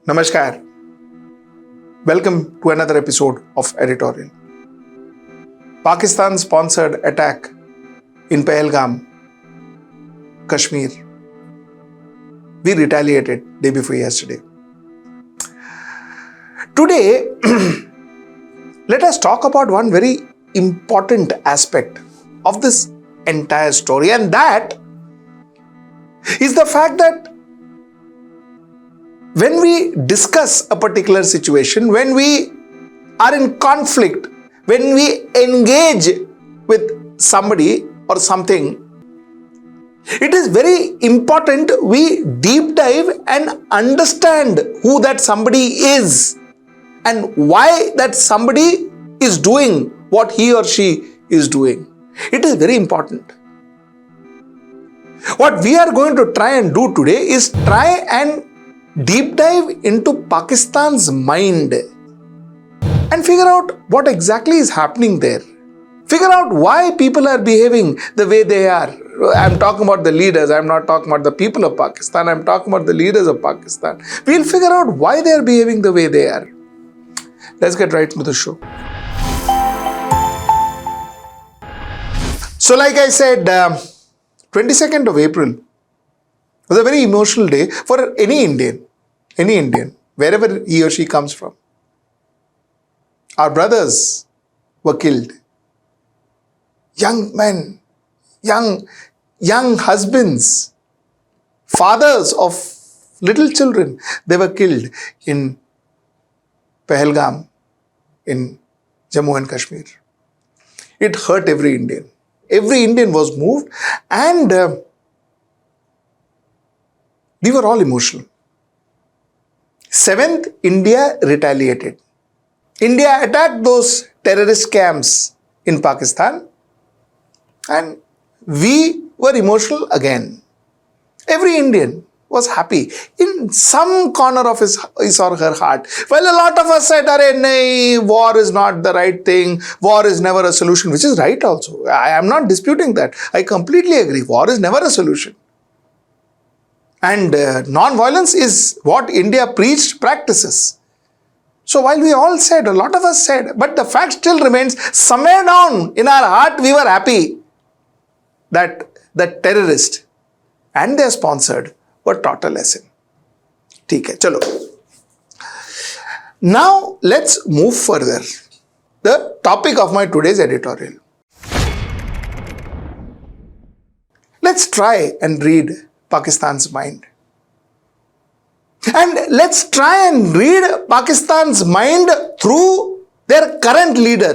Namaskar. Welcome to another episode of Editorial. Pakistan-sponsored attack in Pahalgam, Kashmir. We retaliated day before yesterday. Today, let us talk about one very important aspect of this entire story, and that is the fact that when we discuss a particular situation, when we are in conflict, when we engage with somebody or something, it is very important we deep dive and understand who that somebody is and why that somebody is doing what he or she is doing. It is very important. What we are going to try and do today is try and deep dive into Pakistan's mind and figure out what exactly is happening there. Figure out why people are behaving the way they are. I'm talking about the leaders. I'm not talking about the people of Pakistan. I'm talking about the leaders of Pakistan. We'll figure out why they are behaving the way they are. Let's get right into the show. So like I said, 22nd of April was a very emotional day for any Indian, wherever he or she comes from. Our brothers were killed. Young men, young husbands, fathers of little children, they were killed in Pahalgam, in Jammu and Kashmir. It hurt every Indian. Every Indian was moved, and we were all emotional. 7th, India retaliated. India attacked those terrorist camps in Pakistan, and we were emotional again. Every Indian was happy in some corner of his or her heart. Well, a lot of us said, "Nahi, war is not the right thing. War is never a solution," which is right also. I am not disputing that. I completely agree. War is never a solution. And non-violence is what India preached, practices. So while we all said, a lot of us said, but the fact still remains, somewhere down in our heart, we were happy that the terrorists and their sponsored were taught a lesson. ठीक है, चलो. Now let's move further. The topic of my today's editorial. Let's try and read Pakistan's mind. And let's try and read Pakistan's mind through their current leader,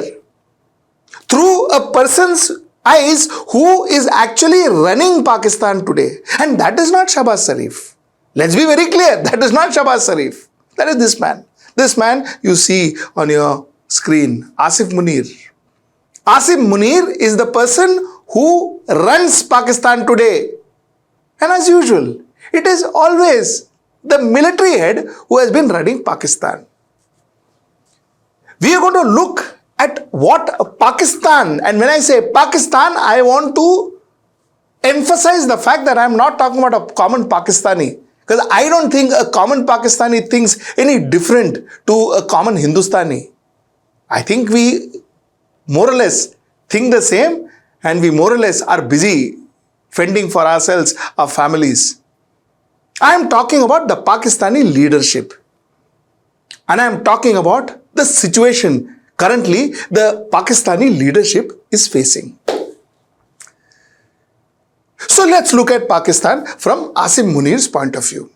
through a person's eyes who is actually running Pakistan today. And that is not Shahbaz Sharif. Let's be very clear, that is not Shahbaz Sharif. That is this man. This man you see on your screen, Asim Munir. Asim Munir is the person who runs Pakistan today. And as usual, it is always the military head who has been running Pakistan. We are going to look at what Pakistan, and when I say Pakistan, I want to emphasize the fact that I am not talking about a common Pakistani, because I don't think a common Pakistani thinks any different to a common Hindustani. I think we more or less think the same, and we more or less are busy fending for ourselves, our families. I am talking about the Pakistani leadership. And I am talking about the situation currently the Pakistani leadership is facing. So let's look at Pakistan from Asim Munir's point of view.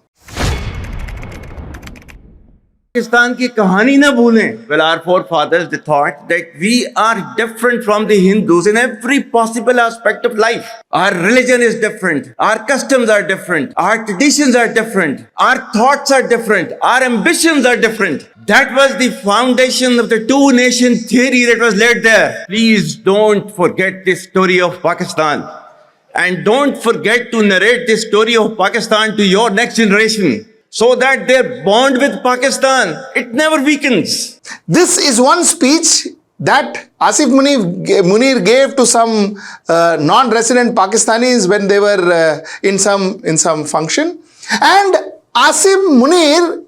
Pakistan की कहानी ना भूलें. Well, our forefathers, they thought that we are different from the Hindus in every possible aspect of life. Our religion is different. Our customs are different. Our traditions are different. Our thoughts are different. Our ambitions are different. That was the foundation of the two-nation theory that was laid there. Please don't forget this story of Pakistan. And don't forget to narrate this story of Pakistan to your next generation, so that their bond with Pakistan, it never weakens. This is one speech that Asim Munir gave to some non-resident Pakistanis when they were in some function. And Asim Munir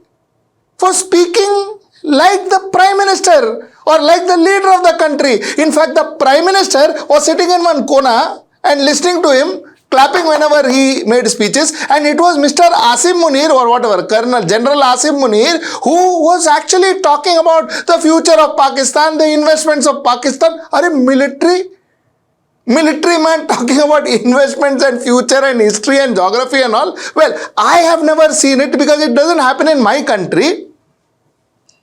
was speaking like the Prime Minister or like the leader of the country. In fact, the Prime Minister was sitting in one corner and listening to him, clapping whenever he made speeches, and it was Mr. Asim Munir or whatever, General Asim Munir, who was actually talking about the future of Pakistan, the investments of Pakistan. Are a military man talking about investments and future and history and geography and all? Well, I have never seen it because it doesn't happen in my country.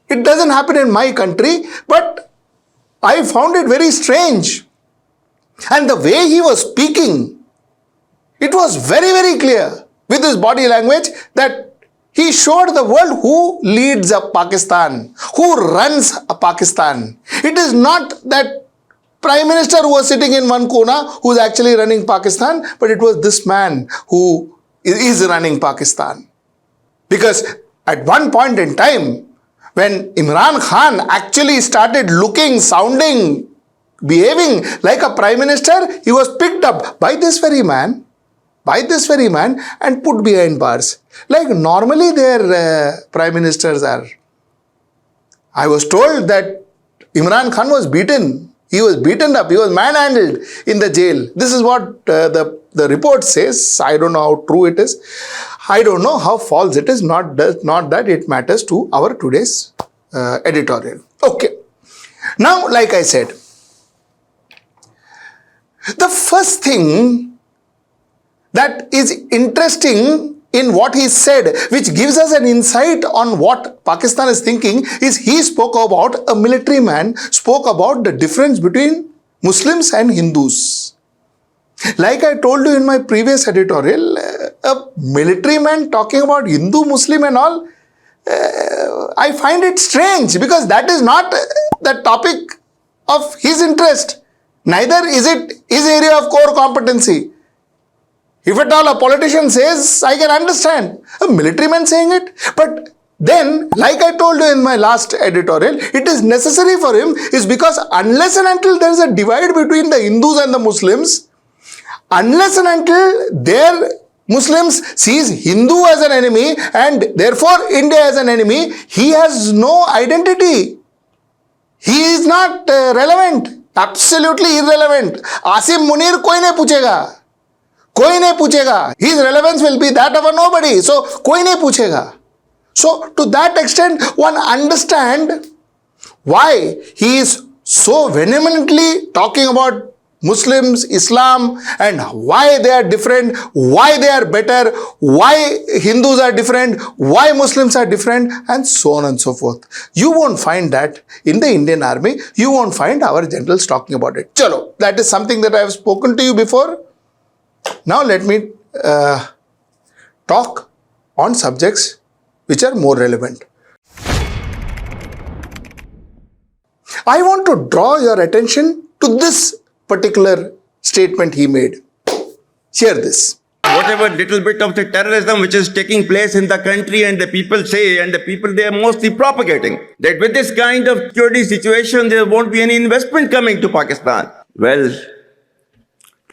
It doesn't happen in my country, but I found it very strange. And the way he was speaking, it was very, very clear with his body language that he showed the world who leads a Pakistan, who runs a Pakistan. It is not that Prime Minister who was sitting in one corner who is actually running Pakistan, but it was this man who is running Pakistan. Because at one point in time, when Imran Khan actually started looking, sounding, behaving like a Prime Minister, he was picked up by this very man, and put behind bars. Like normally their Prime Ministers are. I was told that Imran Khan was beaten. He was beaten up. He was manhandled in the jail. This is what the report says. I don't know how true it is. I don't know how false it is. Not that it matters to our today's editorial. Okay. Now, like I said, the first thing that is interesting in what he said, which gives us an insight on what Pakistan is thinking, is he spoke about, a military man spoke about the difference between Muslims and Hindus. Like I told you in my previous editorial, a military man talking about Hindu, Muslim and all, I find it strange because that is not the topic of his interest. Neither is it his area of core competency. If at all a politician says, I can understand. A military man saying it. But then, like I told you in my last editorial, it is necessary for him is because unless and until there is a divide between the Hindus and the Muslims, unless and until their Muslims sees Hindu as an enemy and therefore India as an enemy, he has no identity. He is not relevant. Absolutely irrelevant. Asim Munir koi nahi puchega. कोई नहीं पूछेगा. His relevance will be that of a nobody. So, कोई नहीं पूछेगा. So, to that extent, one understand why he is so vehemently talking about Muslims, Islam, and why they are different, why they are better, why Hindus are different, why Muslims are different, and so on and so forth. You won't find that in the Indian army. You won't find our generals talking about it. Chalo, that is something that I have spoken to you before. Now let me talk on subjects which are more relevant. I want to draw your attention to this particular statement he made. Hear this. Whatever little bit of the terrorism which is taking place in the country, and the people say, and the people they are mostly propagating, that with this kind of security situation there won't be any investment coming to Pakistan. Well,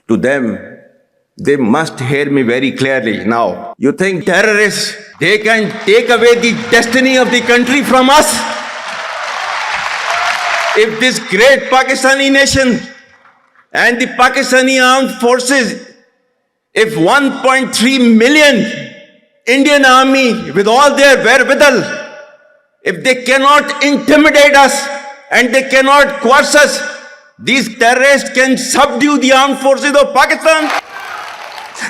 to them, they must hear me very clearly now. You think terrorists, they can take away the destiny of the country from us? If this great Pakistani nation and the Pakistani armed forces, if 1.3 million Indian army with all their wherewithal, if they cannot intimidate us and they cannot coerce us, these terrorists can subdue the armed forces of Pakistan.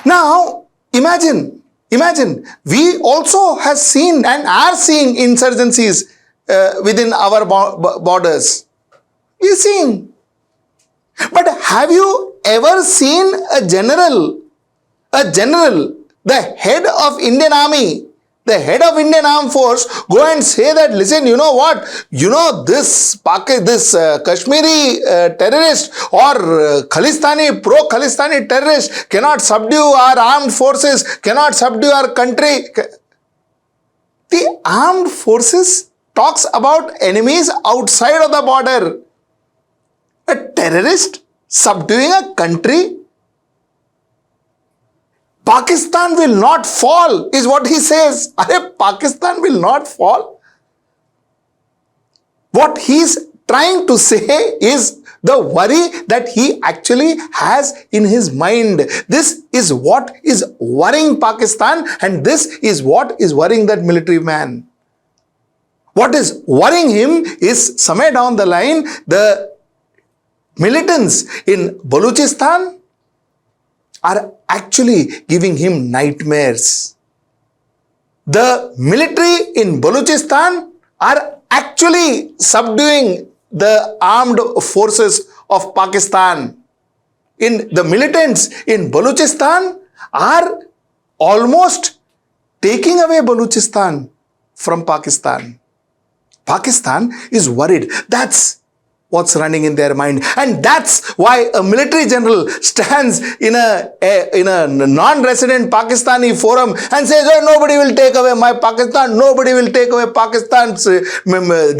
Now, imagine, we also have seen and are seeing insurgencies within our borders. We are seeing. But have you ever seen a general, the head of Indian Army, the head of Indian Armed Force, go and say that, listen, you know what, this Kashmiri terrorist or pro-Khalistani terrorist cannot subdue our armed forces, cannot subdue our country. The armed forces talks about enemies outside of the border. A terrorist subduing a country? Pakistan will not fall, is what he says. Pakistan will not fall. What he's trying to say is the worry that he actually has in his mind. This is what is worrying Pakistan, and this is what is worrying that military man. What is worrying him is somewhere down the line, the militants in Balochistan are actually giving him nightmares. The military in Balochistan are actually subduing the armed forces of Pakistan. The militants in Balochistan are almost taking away Balochistan from Pakistan. Pakistan is worried. That's what's running in their mind, and that's why a military general stands in a non-resident Pakistani forum and says, "Oh, nobody will take away my Pakistan. Nobody will take away Pakistan's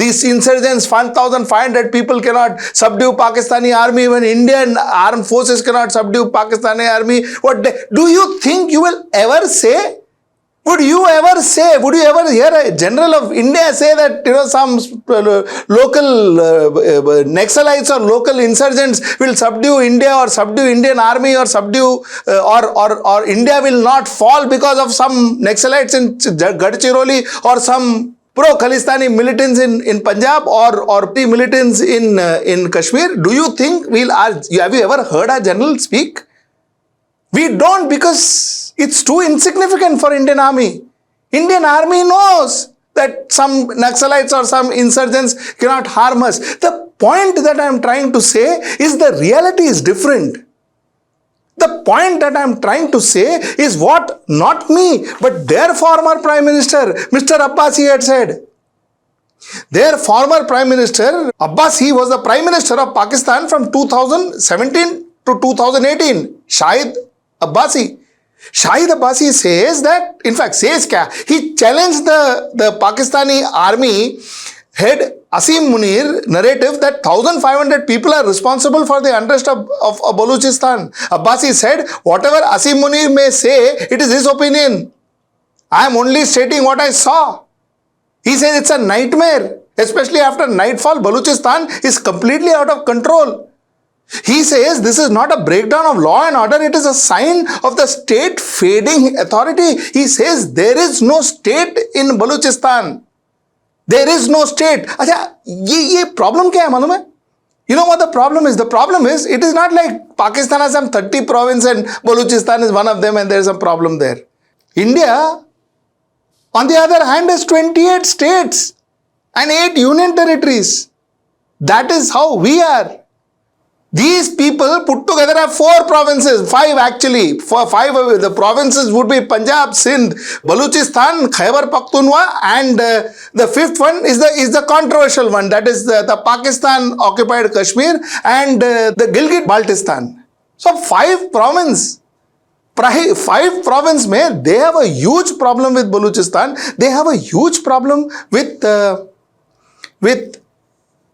these insurgents. 1,500 people cannot subdue Pakistani army. When Indian armed forces cannot subdue Pakistani army, do you think you will ever say?" Would you ever hear a general of India say that, some local Naxalites or local insurgents will subdue India or subdue Indian army or subdue or India will not fall because of some Naxalites in Gadchiroli or some pro-Khalistani militants in Punjab or the militants in Kashmir? Do you think have you ever heard a general speak? We don't, because it's too insignificant for Indian army. Indian army knows that some Naxalites or some insurgents cannot harm us. The point that I am trying to say is the reality is different. The point that I am trying to say is what not me, but their former Prime Minister, Mr. Abbasi had said. Their former Prime Minister, Abbasi, was the Prime Minister of Pakistan from 2017 to 2018. Shahid Abbasi says that, in fact, he challenged the Pakistani army head Asim Munir narrative that 1,500 people are responsible for the unrest of Balochistan. Abbasi said, whatever Asim Munir may say, it is his opinion. I am only stating what I saw. He says it's a nightmare, especially after nightfall. Balochistan is completely out of control. He says this is not a breakdown of law and order, it is a sign of the state fading authority. He says there is no state in Balochistan. There is no state. Acha, ye problem kya hai malum hai? You know what the problem is? The problem is, it is not like Pakistan has some 30 provinces and Balochistan is one of them and there is a problem there. India, on the other hand, has 28 states and 8 union territories. That is how we are. These people put together have 4 provinces, 5 actually. For 5, the provinces would be Punjab, Sindh, Balochistan, Khyber Pakhtunkhwa, and the 5th one is the controversial one. That is the Pakistan occupied Kashmir and the Gilgit-Baltistan. So 5 provinces. 5 provinces mein, they have a huge problem with Balochistan. They have a huge problem with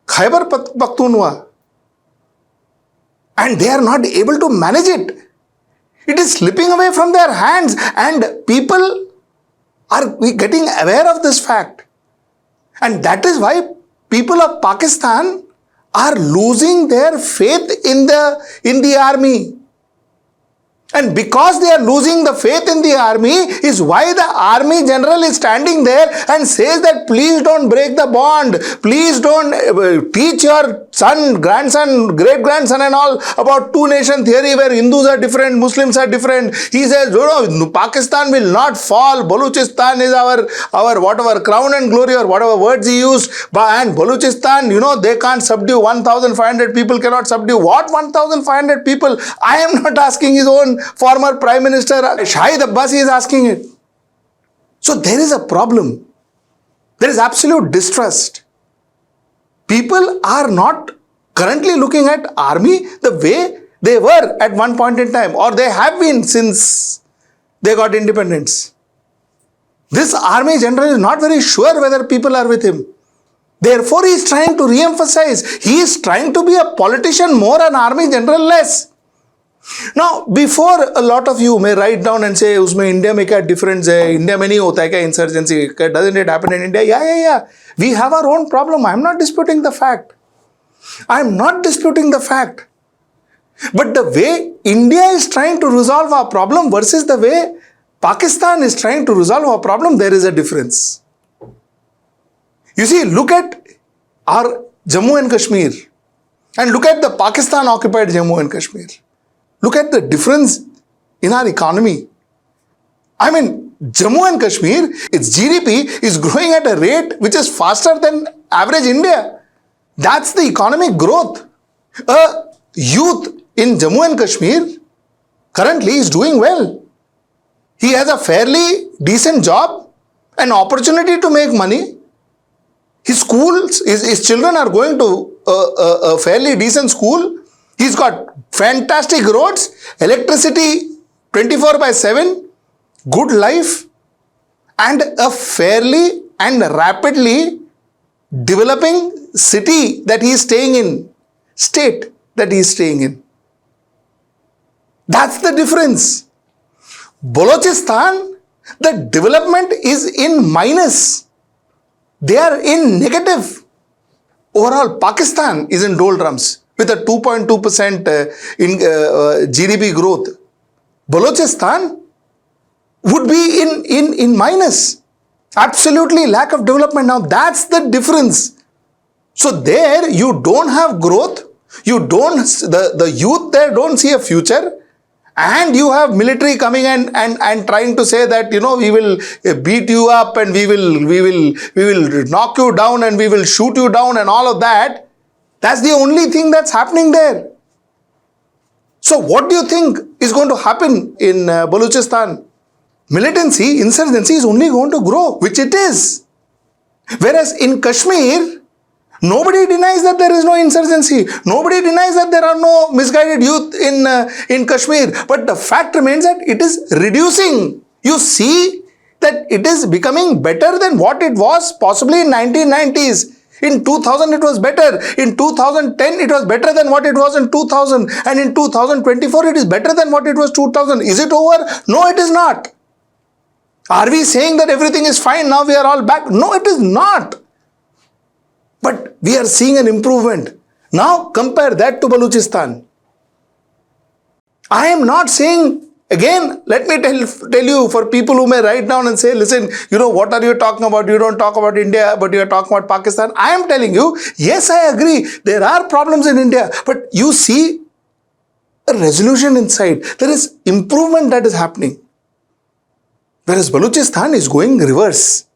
Khyber Pakhtunkhwa. And they are not able to manage it. It is slipping away from their hands, and people are getting aware of this fact. And that is why people of Pakistan are losing their faith in the army. And because they are losing the faith in the army is why the army general is standing there and says that please don't break the bond. Please don't teach your son, grandson, great-grandson and all about two-nation theory where Hindus are different, Muslims are different. He says, no, Pakistan will not fall. Balochistan is our whatever crown and glory or whatever words he used. And Balochistan, they can't subdue. 1,500 people cannot subdue. What 1,500 people? I am not asking his own former Prime Minister Shahid Abbasi is asking it. So there is a problem. There is absolute distrust. People are not currently looking at army the way they were at one point in time, or they have been since they got independence. This army general is not very sure whether people are with him. Therefore, he is trying to re-emphasize. He is trying to be a politician more and army general less. Now, before a lot of you may write down and say, "Usme India mein kya difference hai? India mein nahi hota hai kya insurgency? Doesn't it happen in India?" Yeah. We have our own problem. I'm not disputing the fact. But the way India is trying to resolve our problem versus the way Pakistan is trying to resolve our problem, there is a difference. You see, look at our Jammu and Kashmir and look at the Pakistan occupied Jammu and Kashmir. Look at the difference in our economy. I mean, Jammu and Kashmir, its GDP is growing at a rate which is faster than average India. That's the economic growth. A youth in Jammu and Kashmir currently is doing well. He has a fairly decent job, an opportunity to make money. His schools, his children are going to a fairly decent school. He's got fantastic roads, electricity 24/7, good life, and a fairly and rapidly developing city that he is staying in, state that he is staying in. That's the difference. Balochistan, the development is in minus. They are in negative. Overall, Pakistan is in doldrums with a 2.2% in GDP growth. Balochistan would be in minus. Absolutely lack of development. Now that's the difference. So there you don't have growth. You don't, the youth there don't see a future. And you have military coming and trying to say that, you know, we will beat you up and we will knock you down and we will shoot you down and all of that. That's the only thing that's happening there. So what do you think is going to happen in Balochistan? Militancy, insurgency is only going to grow, which it is. Whereas in Kashmir, nobody denies that there is no insurgency. Nobody denies that there are no misguided youth in Kashmir. But the fact remains that it is reducing. You see that it is becoming better than what it was possibly in 1990s. In 2000 it was better. In 2010 it was better than what it was in 2000. And in 2024 it is better than what it was 2000. Is it over? No, it is not. Are we saying that everything is fine, now we are all back? No, it is not. But we are seeing an improvement. Now compare that to Balochistan. I am not saying, again, let me tell you, for people who may write down and say, listen, you know, what are you talking about? You don't talk about India, but you are talking about Pakistan. I am telling you, yes, I agree. There are problems in India, but you see a resolution inside. There is improvement that is happening. Whereas Balochistan is going reverse.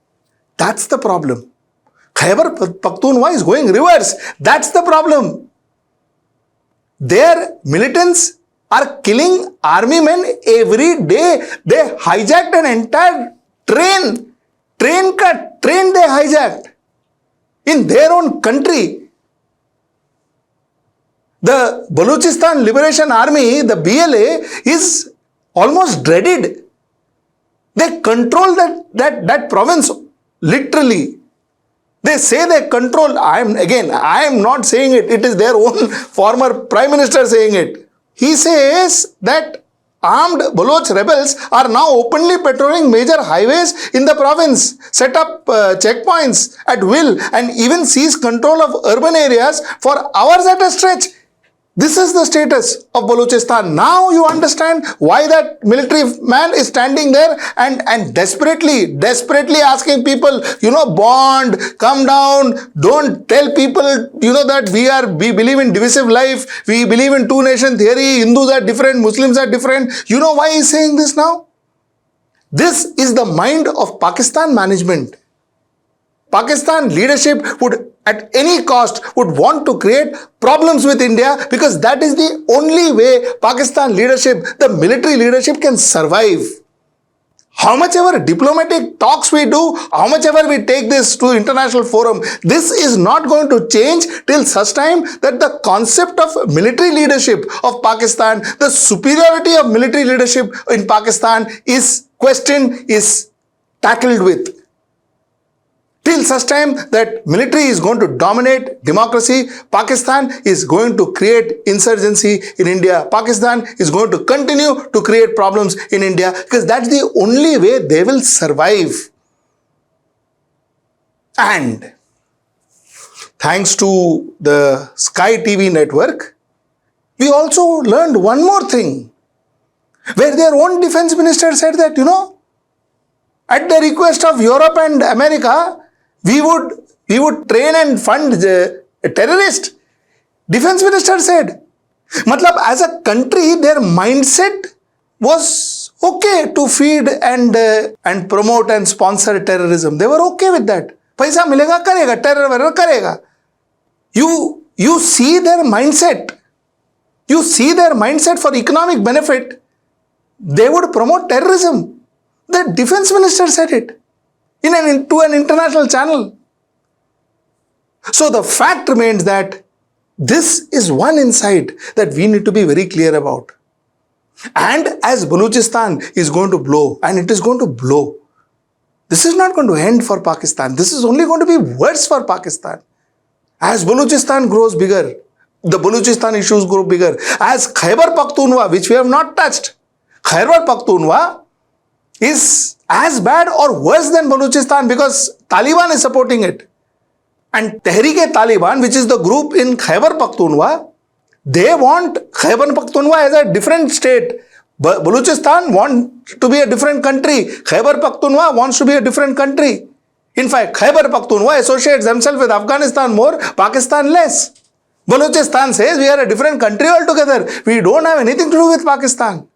That's the problem. Khyber Pakhtunkhwa is going reverse. That's the problem. Their militants are killing army men every day. They hijacked an entire train. Train they hijacked in their own country. The Balochistan Liberation Army, the BLA, is almost dreaded. They control that province, literally. They say they control. I am not saying it. It is their own former Prime Minister saying it. He says that armed Baloch rebels are now openly patrolling major highways in the province, set up checkpoints at will, and even seize control of urban areas for hours at a stretch. This is the status of Balochistan. Now you understand why that military man is standing there and desperately asking people, you know, bond, come down, don't tell people, you know, that we believe in divisive life, we believe in two-nation theory, Hindus are different, Muslims are different. You know why he's saying this now? This is the mind of Pakistan management. Pakistan leadership would at any cost would want to create problems with India, because that is the only way Pakistan leadership, the military leadership, can survive. How much ever diplomatic talks we do, how much ever we take this to international forum, this is not going to change till such time that the concept of military leadership of Pakistan, the superiority of military leadership in Pakistan is questioned, is tackled with. Till such time that military is going to dominate democracy, Pakistan is going to create insurgency in India. Pakistan is going to continue to create problems in India because that's the only way they will survive. And thanks to the Sky TV network, we also learned one more thing, where their own defense minister said that, at the request of Europe and America, we would train and fund a terrorist. Defense minister said. Matlab, as a country, their mindset was okay to feed and promote and sponsor terrorism. They were okay with that. Paisa milega, karega, terror karega. You see their mindset. You see their mindset for economic benefit. They would promote terrorism. The defense minister said it to an international channel. So the fact remains that this is one insight that we need to be very clear about. And as Balochistan is going to blow, and it is going to blow, this is not going to end for Pakistan. This is only going to be worse for Pakistan. As Balochistan grows bigger, the Balochistan issues grow bigger. As Khyber Pakhtunkhwa, which we have not touched, Khyber Pakhtunkhwa is as bad or worse than Balochistan because Taliban is supporting it. And Tehreek-e-Taliban, which is the group in Khyber Pakhtunkhwa, they want Khyber Pakhtunkhwa as a different state. Balochistan wants to be a different country. Khyber Pakhtunkhwa wants to be a different country. In fact, Khyber Pakhtunkhwa associates themselves with Afghanistan more, Pakistan less. Balochistan says we are a different country altogether. We don't have anything to do with Pakistan.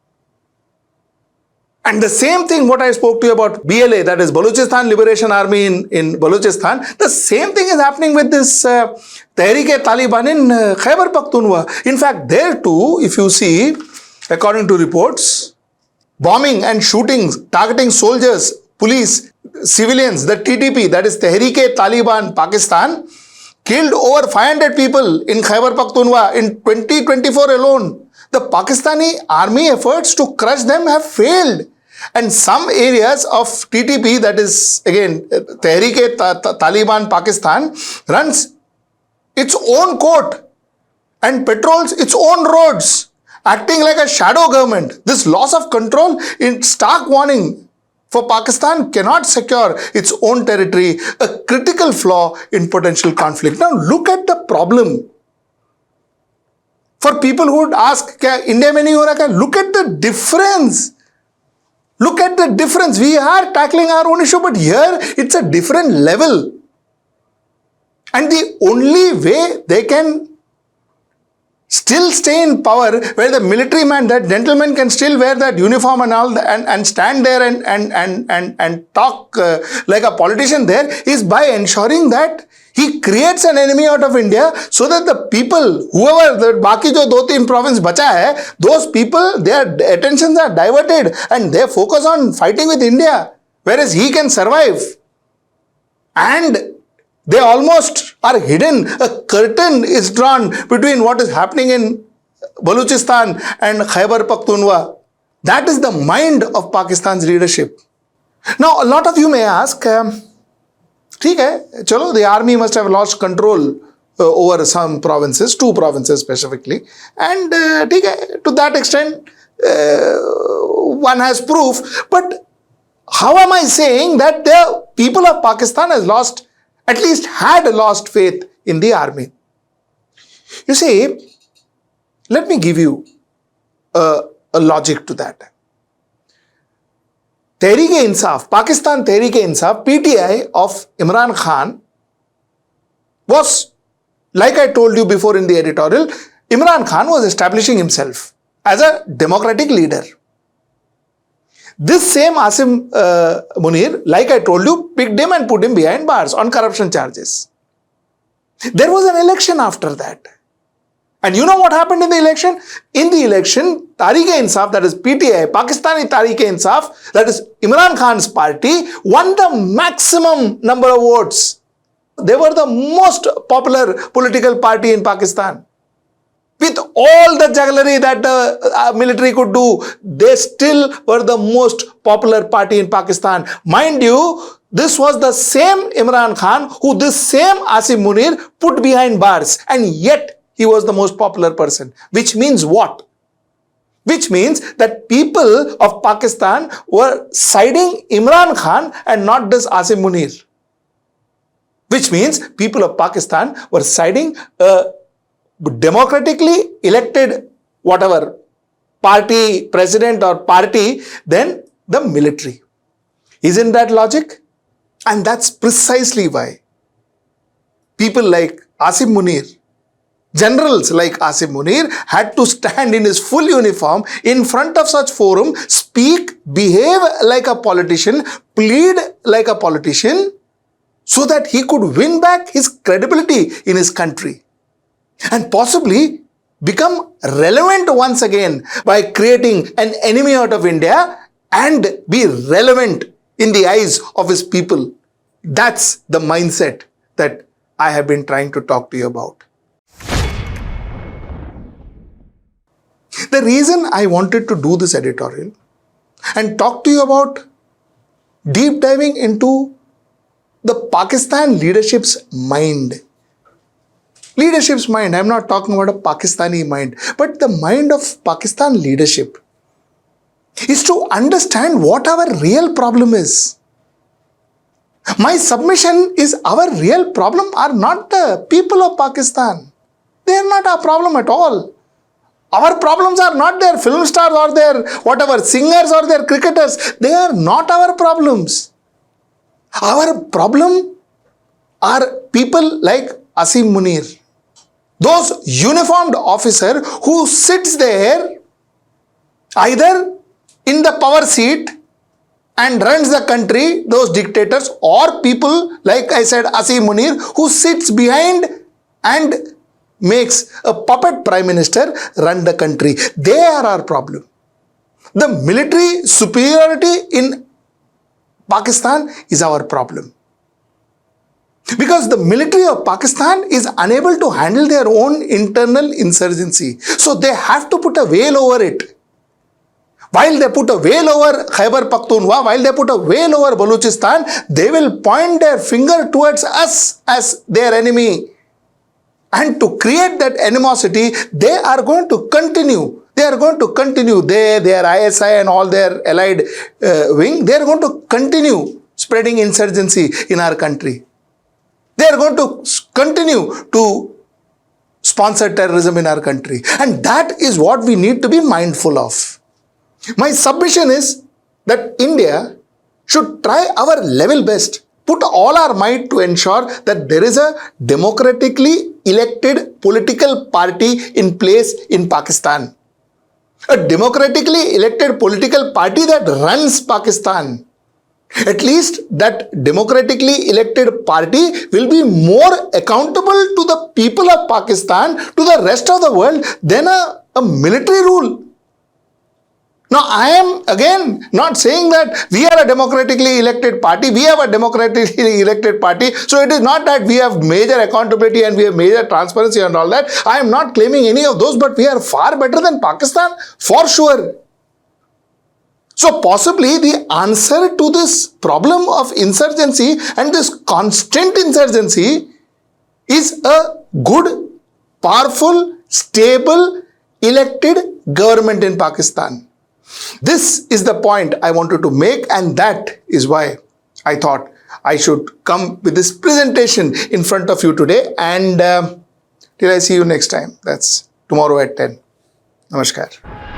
And the same thing what I spoke to you about BLA, that is Balochistan Liberation Army in Balochistan, the same thing is happening with this Tehreek-e-Taliban in Khyber Pakhtunkhwa. In fact, there too, if you see, according to reports, bombing and shootings, targeting soldiers, police, civilians, the TTP, that is Tehreek-e-Taliban Pakistan, killed over 500 people in Khyber Pakhtunkhwa in 2024 alone. The Pakistani army efforts to crush them have failed. And some areas of TTP, that is again Tehreek-e-Taliban Pakistan, runs its own court and patrols its own roads, acting like a shadow government. This loss of control in stark warning for Pakistan cannot secure its own territory, a critical flaw in potential conflict. Now look at the problem. For people who would ask, Kya India mein nahi ho raha kya? Look at the difference. Look at the difference. We are tackling our own issue, but here it's a different level. And the only way they can still stay in power, where the military man, that gentleman can still wear that uniform and all, and stand there and talk like a politician there, is by ensuring that he creates an enemy out of India so that the people, whoever, the baki jo 2-3 province bacha hai, those people, their attentions are diverted and they focus on fighting with India, whereas he can survive. And they almost are hidden. A curtain is drawn between what is happening in Balochistan and Khyber Pakhtunkhwa. That is the mind of Pakistan's leadership. Now, a lot of you may ask, ठीक है, चलो, the army must have lost control over some provinces, 2 provinces specifically, and ठीक है, to that extent, one has proof. But how am I saying that the people of Pakistan has lost, at least had lost faith in the army? You see, let me give you a logic to that. Tehreek-e-Insaf, Pakistan Tehreek-e-Insaf, PTI of Imran Khan was, like I told you before in the editorial, Imran Khan was establishing himself as a democratic leader. This same Asim Munir, like I told you, picked him and put him behind bars on corruption charges. There was an election after that. And you know what happened in the election? In the election, Tehreek-e-Insaf, that is PTI, Pakistani Tehreek-e-Insaf, that is Imran Khan's party, won the maximum number of votes. They were the most popular political party in Pakistan. With all the jugglery that the military could do, they still were the most popular party in Pakistan. Mind you, This was the same Imran Khan who this same Asim Munir put behind bars, and yet he was the most popular person. Which means what? Which means that people of Pakistan were siding Imran Khan and not this Asim Munir. Which means people of Pakistan were siding a democratically elected whatever party, president or party, than the military. Isn't that logic? And that's precisely why people like Asim Munir, generals like Asim Munir, had to stand in his full uniform in front of such forum, speak, behave like a politician, plead like a politician, so that he could win back his credibility in his country and possibly become relevant once again by creating an enemy out of India and be relevant in the eyes of his people. That's the mindset that I have been trying to talk to you about. The reason I wanted to do this editorial and talk to you about deep diving into the Pakistan leadership's mind. Leadership's mind, I'm not talking about a Pakistani mind, but the mind of Pakistan leadership is to understand what our real problem is. My submission is our real problem are not the people of Pakistan. They are not our problem at all. Our problems are not their film stars or their whatever singers or their cricketers. They are not our problems. Our problem are people like Asim Munir. Those uniformed officer who sits there either in the power seat and runs the country, those dictators, or people like I said Asim Munir who sits behind and makes a puppet prime minister run the country. They are our problem. The military superiority in Pakistan is our problem. Because the military of Pakistan is unable to handle their own internal insurgency. So they have to put a veil over it. While they put a veil over Khyber Pakhtunkhwa, while they put a veil over Balochistan, they will point their finger towards us as their enemy. And to create that animosity, they are going to continue. They are going to continue. Their ISI and all their allied wing, they are going to continue spreading insurgency in our country. They are going to continue to sponsor terrorism in our country. And that is what we need to be mindful of. My submission is that India should try our level best, put all our might to ensure that there is a democratically elected political party in place in Pakistan. A democratically elected political party that runs Pakistan. At least that democratically elected party will be more accountable to the people of Pakistan, to the rest of the world, than a military rule. Now, I am again not saying that we are a democratically elected party. We have a democratically elected party. So it is not that we have major accountability and we have major transparency and all that. I am not claiming any of those, but we are far better than Pakistan for sure. So possibly the answer to this problem of insurgency and this constant insurgency is a good, powerful, stable, elected government in Pakistan. This is the point I wanted to make, and that is why I thought I should come with this presentation in front of you today. And till I see you next time, that's tomorrow at 10. Namaskar.